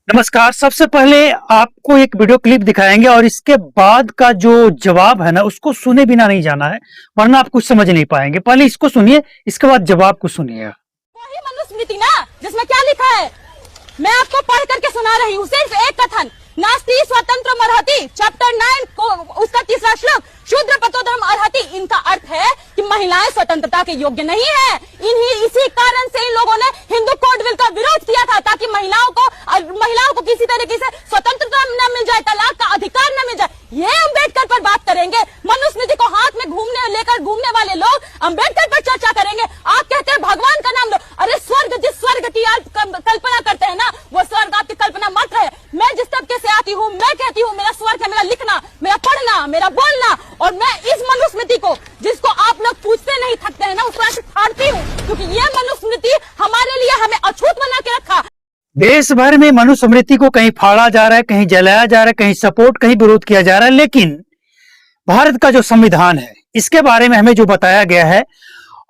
नमस्कार। सबसे पहले आपको एक वीडियो क्लिप दिखाएंगे और इसके बाद का जो जवाब है ना उसको सुने बिना नहीं जाना है, वरना आप कुछ समझ नहीं पाएंगे। पहले इसको सुनिए, इसके बाद जवाब को सुनिए। वही मनुस्मृति ना, जिसमें क्या लिखा है मैं आपको पढ़ करके सुना रही हूँ। सिर्फ एक कथन, नास्ति स्वतंत्र अर्हति, चैप्टर 9 को उसका तीसरा श्लोक, शूद्र पतोधर्म अर्हति। इनका अर्थ है कि महिलाएं स्वतंत्रता के योग्य नहीं है। इसी कारण से इन लोगों ने हिंदू कोड बिल का विरोध किया था, ताकि महिलाओं को किसी तरीके से स्वतंत्रता न मिल जाए, तलाक का अधिकार न मिल जाए। ये अम्बेडकर पर बात करेंगे। मनुस्मृति को हाथ में लेकर घूमने वाले लोग अम्बेडकर पर चर्चा करेंगे। आप कहते हैं भगवान का नाम लो। अरे स्वर्ग, जिस स्वर्ग की आप कल्पना करते हैं ना, वो स्वर्ग आपकी कल्पना मात्र है। मैं जिस तबके से आती हूँ, मैं कहती हूँ मेरा स्वर्ग है मेरा लिखना, मेरा पढ़ना, मेरा बोलना। और मैं इस मनुस्मृति को, जिसको आप लोग पूछते नहीं थकते हैं ना, उसको ऐसे फाड़ती हूँ, क्योंकि ये मनुस्मृति हमारे लिए हमें अछूत बना के रखा। देश भर में मनुस्मृति को कहीं फाड़ा जा रहा है, कहीं जलाया जा रहा है, कहीं सपोर्ट, कहीं विरोध किया जा रहा है। लेकिन भारत का जो संविधान है, इसके बारे में हमें जो बताया गया है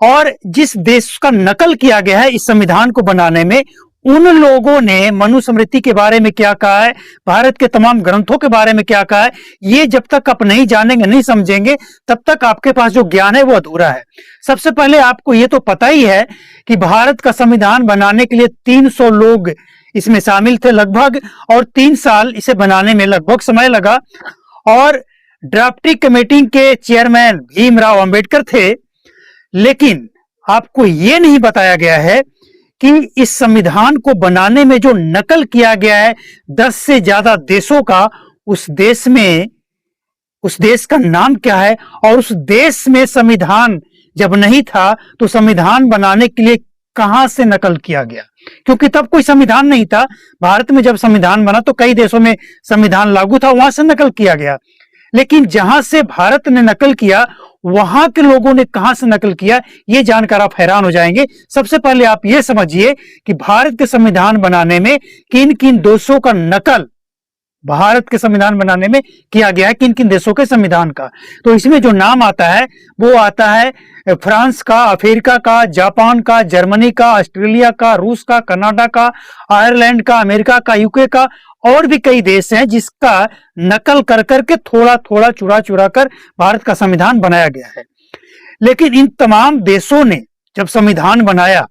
और जिस देश का नकल किया गया है इस संविधान को बनाने में, उन लोगों ने मनुस्मृति के बारे में क्या कहा है, भारत के तमाम ग्रंथों के बारे में क्या कहा है, ये जब तक आप नहीं जानेंगे, नहीं समझेंगे, तब तक आपके पास जो ज्ञान है वो अधूरा है। सबसे पहले आपको ये तो पता ही है कि भारत का संविधान बनाने के लिए 300 लोग इसमें शामिल थे लगभग, और 3 साल इसे बनाने में लगभग समय लगा। और ड्राफ्टिंग कमेटी के चेयरमैन भीमराव अंबेडकर थे। लेकिन आपको यह नहीं बताया गया है कि इस संविधान को बनाने में जो नकल किया गया है 10 से ज्यादा देशों का, उस देश का नाम क्या है, और उस देश में संविधान जब नहीं था तो संविधान बनाने के लिए कहां से नकल किया गया, क्योंकि तब कोई संविधान नहीं था। भारत में जब संविधान बना तो कई देशों में संविधान लागू था, वहां से नकल किया गया। लेकिन जहां से भारत ने नकल किया, वहां के लोगों ने कहां से नकल किया, यह जानकर आप हैरान हो जाएंगे। सबसे पहले आप यह समझिए कि भारत के संविधान बनाने में किन किन देशों का नकल भारत के संविधान बनाने में किया गया है, किन किन देशों के संविधान का। तो इसमें जो नाम आता है वो आता है फ्रांस का, अफ्रीका का, जापान का, जर्मनी का, ऑस्ट्रेलिया का, रूस का, कनाडा का, आयरलैंड का, अमेरिका का, यूके का, और भी कई देश हैं जिसका नकल कर करके थोड़ा थोड़ा चुरा चुरा कर भारत का संविधान बनाया गया है। लेकिन इन तमाम देशों ने जब संविधान बनाया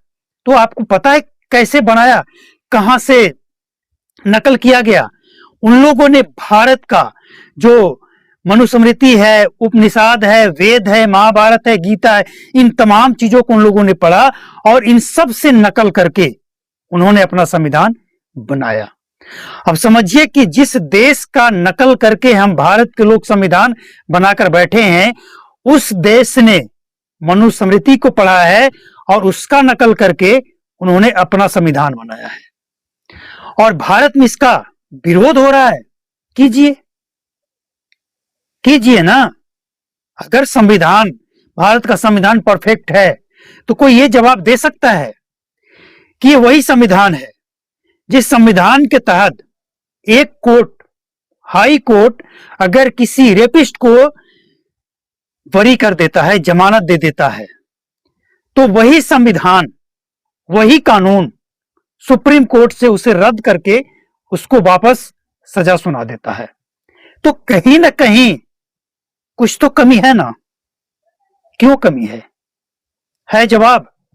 तो आपको पता है कैसे बनाया, कहां से नकल किया गया। उन लोगों ने भारत का जो मनुस्मृति है, उपनिषद है, वेद है, महाभारत है, गीता है, इन तमाम चीजों को उन लोगों ने पढ़ा और इन सब से नकल करके उन्होंने अपना संविधान बनाया। अब समझिए कि जिस देश का नकल करके हम भारत के लोग संविधान बनाकर बैठे हैं, उस देश ने मनुस्मृति को पढ़ा है और उसका नकल करके उन्होंने अपना संविधान बनाया है। और भारत में इसका विरोध हो रहा है। कीजिए ना। अगर संविधान, भारत का संविधान परफेक्ट है तो कोई ये जवाब दे सकता है कि ये वही संविधान है जिस संविधान के तहत एक कोर्ट, हाई कोर्ट, अगर किसी रेपिस्ट को बरी कर देता है, जमानत दे देता है, तो वही संविधान, वही कानून सुप्रीम कोर्ट से उसे रद्द करके उसको वापस सजा सुना देता है। तो कहीं ना कहीं कुछ तो कमी है ना। क्यों कमी है जवाब